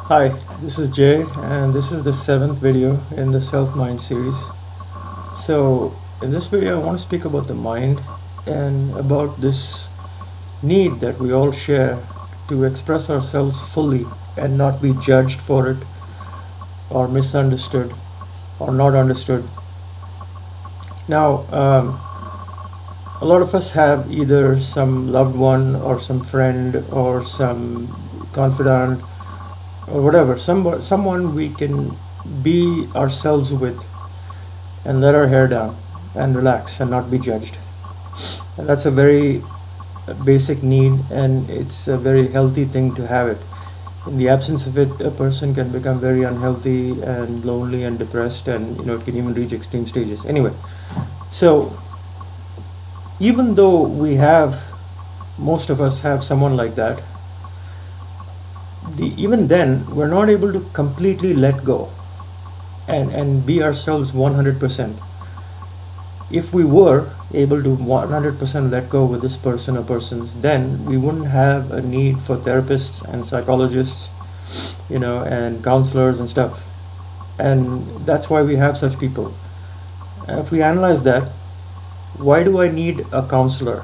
Hi, this is Jay, and this is the seventh video in the Self Mind series. So, in this video, I want to speak about the mind and about this need that we all share to express ourselves fully and not be judged for it, or misunderstood, or not understood. Now, a lot of us have either some loved one, or some friend, or some confidant, or whatever, someone we can be ourselves with and let our hair down and relax and not be judged. And that's a very basic need, and it's a very healthy thing to have it. In the absence of it, a person can become very unhealthy and lonely and depressed, and it can even reach extreme stages. Anyway, so even though most of us have someone like that, even then we're not able to completely let go and be ourselves 100%. If we were able to 100% let go with this person or persons, then we wouldn't have a need for therapists and psychologists, and counselors and stuff. And that's why we have such people. And if we analyze that, why do I need a counselor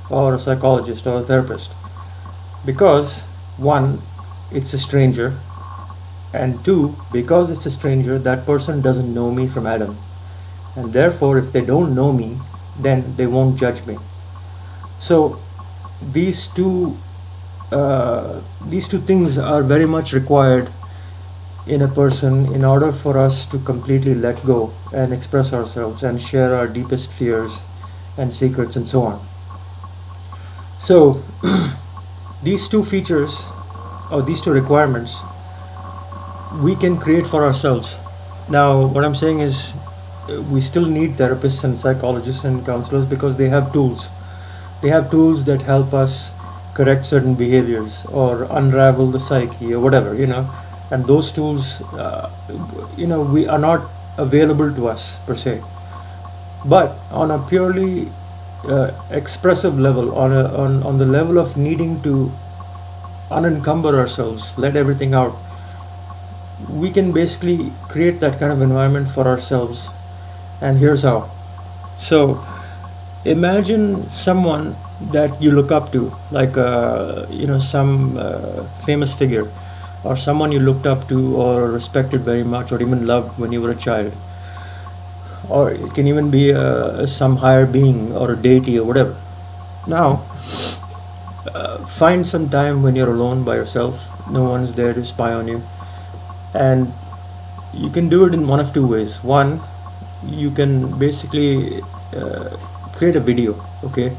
or a psychologist or a therapist? Because one, it's a stranger, and two, because it's a stranger, that person doesn't know me from Adam, and therefore if they don't know me, then they won't judge me. So these two things are very much required in a person in order for us to completely let go and express ourselves and share our deepest fears and secrets and so on. So these two features, or these two requirements, we can create for ourselves. Now, what I'm saying is, we still need therapists and psychologists and counselors because they have tools. They have tools that help us correct certain behaviors or unravel the psyche or whatever, And those tools, we are not available to us per se. But on a purely expressive level, on the level of needing to unencumber ourselves, let everything out, we can basically create that kind of environment for ourselves. And here's how. So imagine someone that you look up to, like some famous figure, or someone you looked up to or respected very much, or even loved when you were a child. Or it can even be some higher being or a deity or whatever. Now, find some time when you're alone by yourself, no one's there to spy on you, and you can do it in one of two ways. One, you can basically create a video, okay,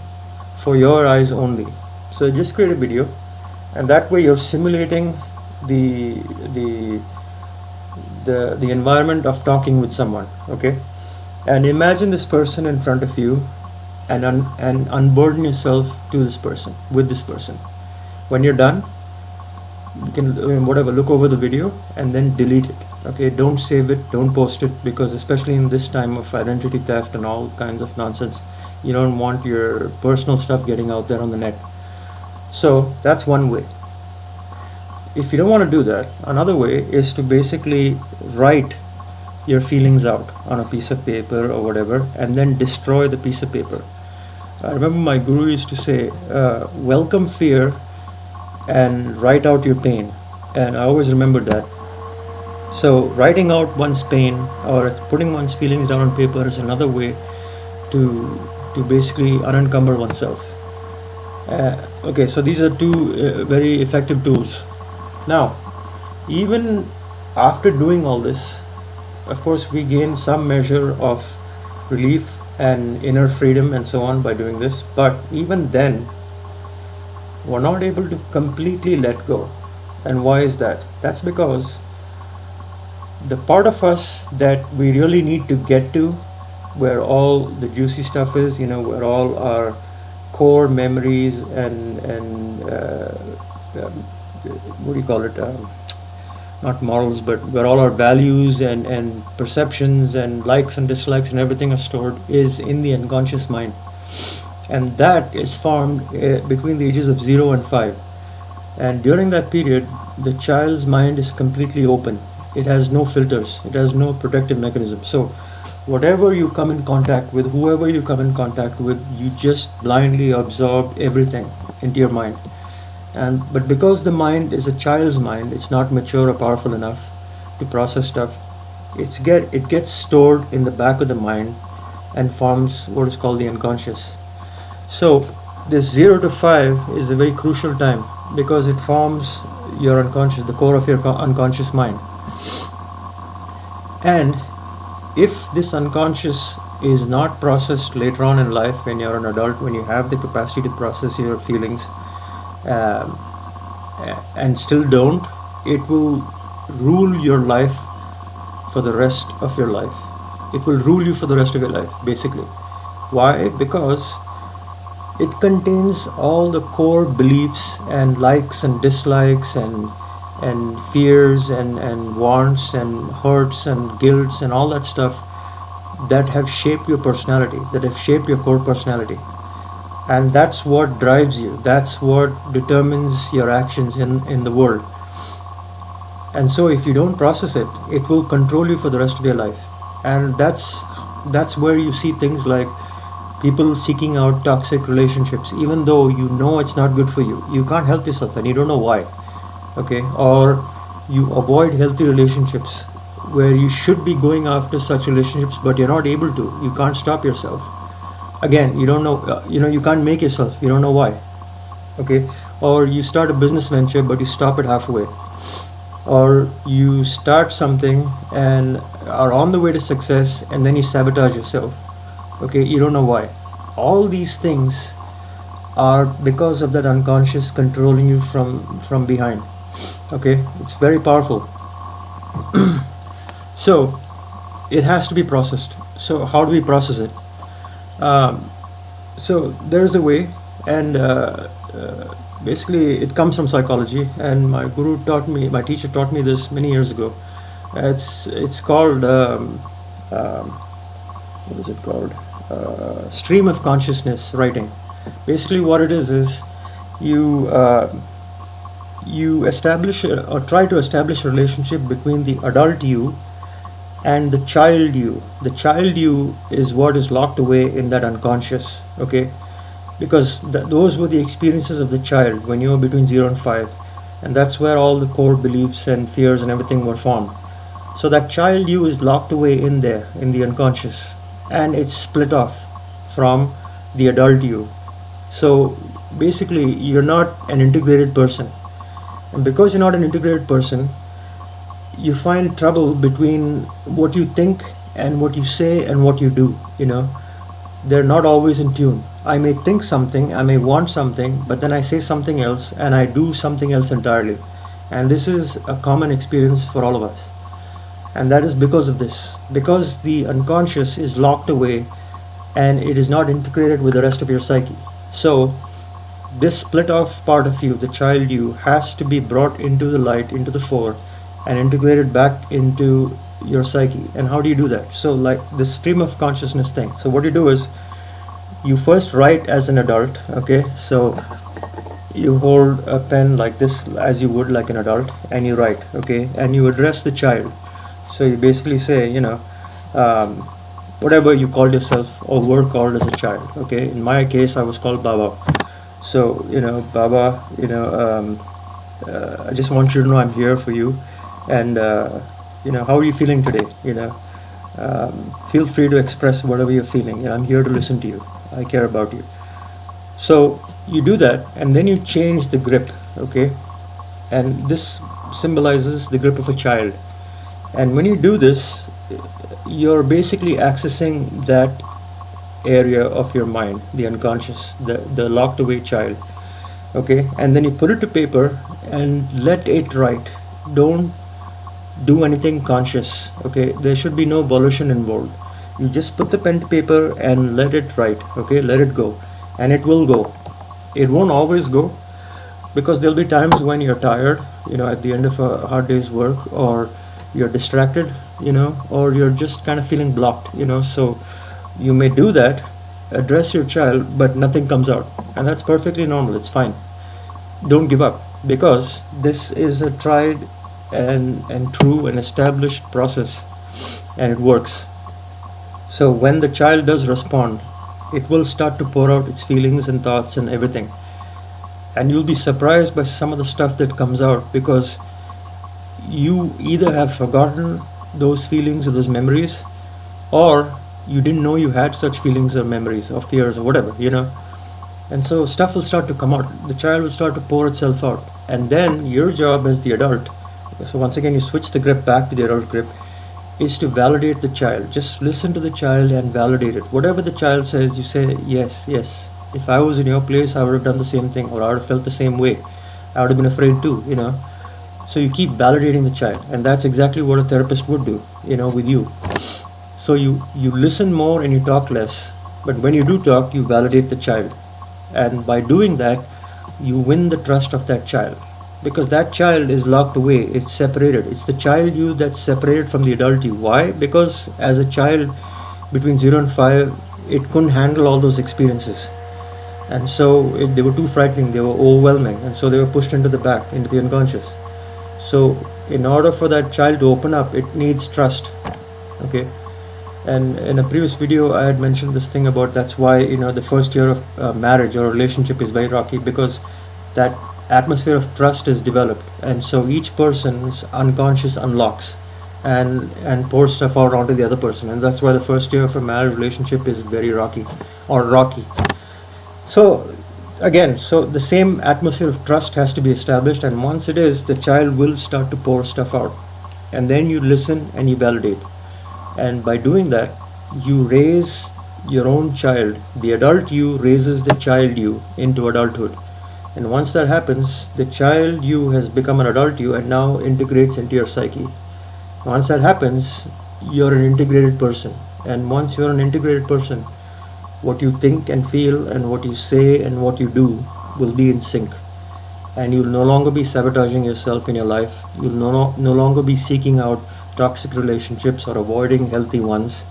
for your eyes only. So just create a video, and that way you're simulating the environment of talking with someone, okay. And imagine this person in front of you, and unburden yourself to this person, with this person. When you're done, you can look over the video and then delete it, okay. Don't save it, don't post it, because especially in this time of identity theft and all kinds of nonsense, you don't want your personal stuff getting out there on the net. So that's one way. If you don't want to do that, another way is to basically write your feelings out on a piece of paper or whatever, and then destroy the piece of paper. I remember my guru used to say, welcome fear and write out your pain. And I always remembered that. So writing out one's pain or putting one's feelings down on paper is another way to basically unencumber oneself. Okay, so these are two very effective tools. Now, even after doing all this, of course, we gain some measure of relief and inner freedom and so on by doing this. But even then, we're not able to completely let go. And why is that? That's because the part of us that we really need to get to, where all the juicy stuff is, where all our core memories and what do you call it? Not morals, but where all our values and perceptions and likes and dislikes and everything are stored, is in the unconscious mind. And that is formed between the ages of 0 and 5. And during that period, the child's mind is completely open. It has no filters, it has no protective mechanism. So whatever you come in contact with, whoever you come in contact with, you just blindly absorb everything into your mind. And but because the mind is a child's mind, it's not mature or powerful enough to process stuff. It gets stored in the back of the mind and forms what is called the unconscious. So this 0 to 5 is a very crucial time because it forms your unconscious, the core of your unconscious mind. And if this unconscious is not processed later on in life, when you're an adult, when you have the capacity to process your feelings, um, and still don't, it will rule your life for the rest of your life. It will rule you for the rest of your life, basically. Why? Because it contains all the core beliefs and likes and dislikes and fears and wants and hurts and guilts and all that stuff that have shaped your personality, that have shaped your core personality. And that's what drives you, that's what determines your actions in the world. And so if you don't process it, it will control you for the rest of your life. And that's where you see things like people seeking out toxic relationships, even though you know it's not good for you. You can't help yourself and you don't know why. Okay? Or you avoid healthy relationships where you should be going after such relationships, but you're not able to. You can't stop yourself. Again, you don't know, you can't make yourself. You don't know why. Okay? Or you start a business venture, but you stop it halfway. Or you start something and are on the way to success and then you sabotage yourself. Okay, you don't know why. All these things are because of that unconscious controlling you from behind. Okay, it's very powerful. So it has to be processed. So how do we process it? So there's a way, and basically it comes from psychology, and my teacher taught me this many years ago. It's called what is it called? Stream of consciousness writing. Basically, what it is you you establish or try to establish a relationship between the adult you and the child you. The child you is what is locked away in that unconscious. Okay, because those were the experiences of the child when you were between 0 and 5, and that's where all the core beliefs and fears and everything were formed. So that child you is locked away in there in the unconscious, and it's split off from the adult you. So basically you're not an integrated person, and because you're not an integrated person, you find trouble between what you think and what you say and what you do. They're not always in tune. I may think something, I may want something, but then I say something else and I do something else entirely. And this is a common experience for all of us. And that is because of this. Because the unconscious is locked away and it is not integrated with the rest of your psyche. So this split off part of you, the child you, has to be brought into the light, into the fore, and integrated back into your psyche. And how do you do that? So like this stream of consciousness thing. So what you do is you first write as an adult. Okay, so you hold a pen like this, as you would like an adult, and you write. Okay, and you address the child. So you basically say, whatever you called yourself or were called as a child. Okay, in my case I was called Baba. So Baba, I just want you to know I'm here for you. And how are you feeling today? Feel free to express whatever you're feeling. I'm here to listen to you. I care about you. So you do that, and then you change the grip. Okay, and this symbolizes the grip of a child. And when you do this, you're basically accessing that area of your mind, the unconscious, the locked away child. Okay, and then you put it to paper and let it write. Don't do anything conscious. Okay, there should be no volition involved. You just put the pen to paper and let it write. Okay, let it go, and it will go. It won't always go, because there'll be times when you're tired, at the end of a hard day's work, or you're distracted, or you're just kind of feeling blocked, so you may do that, address your child, but nothing comes out, and that's perfectly normal. It's fine. Don't give up. because this is a tried and true and established process, and it works. So when the child does respond, it will start to pour out its feelings and thoughts and everything. And you'll be surprised by some of the stuff that comes out, because you either have forgotten those feelings or those memories, or you didn't know you had such feelings or memories or fears or whatever, And so stuff will start to come out. The child will start to pour itself out. And then your job as the adult, so once again you switch the grip back to the adult grip, is to validate the child. Just listen to the child and validate it. Whatever the child says, you say, yes, yes. If I was in your place, I would have done the same thing, or I would have felt the same way. I would have been afraid too. So you keep validating the child, and that's exactly what a therapist would do, with you. So you listen more and you talk less, but when you do talk, you validate the child. And by doing that, you win the trust of that child, because that child is locked away, it's separated. It's the child you that's separated from the adult you. Why? Because as a child between 0 and 5, it couldn't handle all those experiences, and so they were too frightening, they were overwhelming, and so they were pushed into the back, into the unconscious. So in order for that child to open up, it needs trust. Okay. And in a previous video, I had mentioned this thing about, that's why the first year of marriage or relationship is very rocky, because that atmosphere of trust is developed, and so each person's unconscious unlocks and pours stuff out onto the other person, and that's why the first year of a marriage relationship is very rocky or rocky. So again, so the same atmosphere of trust has to be established, and once it is, the child will start to pour stuff out, and then you listen and you validate. And by doing that, you raise your own child. The adult you raises the child you into adulthood. And once that happens, the child you has become an adult you and now integrates into your psyche. Once that happens, you're an integrated person. And once you're an integrated person, what you think and feel and what you say and what you do will be in sync. And you'll no longer be sabotaging yourself in your life. You'll no longer be seeking out toxic relationships or avoiding healthy ones.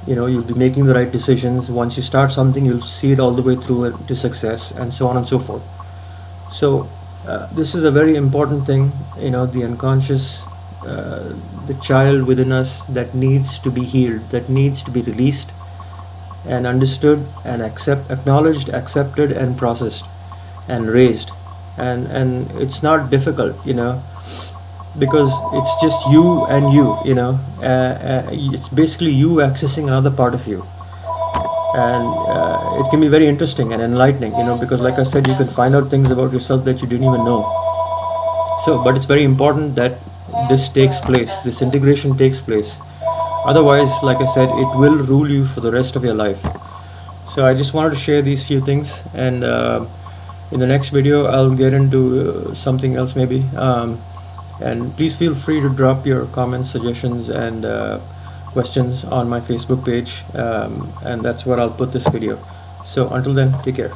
You'll be making the right decisions. Once you start something, you'll see it all the way through to success, and so on and so forth. So this is a very important thing, the unconscious, the child within us that needs to be healed, that needs to be released and understood and acknowledged, accepted and processed and raised. And it's not difficult, because it's just you and it's basically you accessing another part of you. And it can be very interesting and enlightening, because like I said, you can find out things about yourself that you didn't even know. So, but it's very important that this takes place, this integration takes place. Otherwise, like I said, it will rule you for the rest of your life. So I just wanted to share these few things, and in the next video I'll get into something else maybe. And please feel free to drop your comments, suggestions and questions on my Facebook page, and that's where I'll put this video. So until then, take care.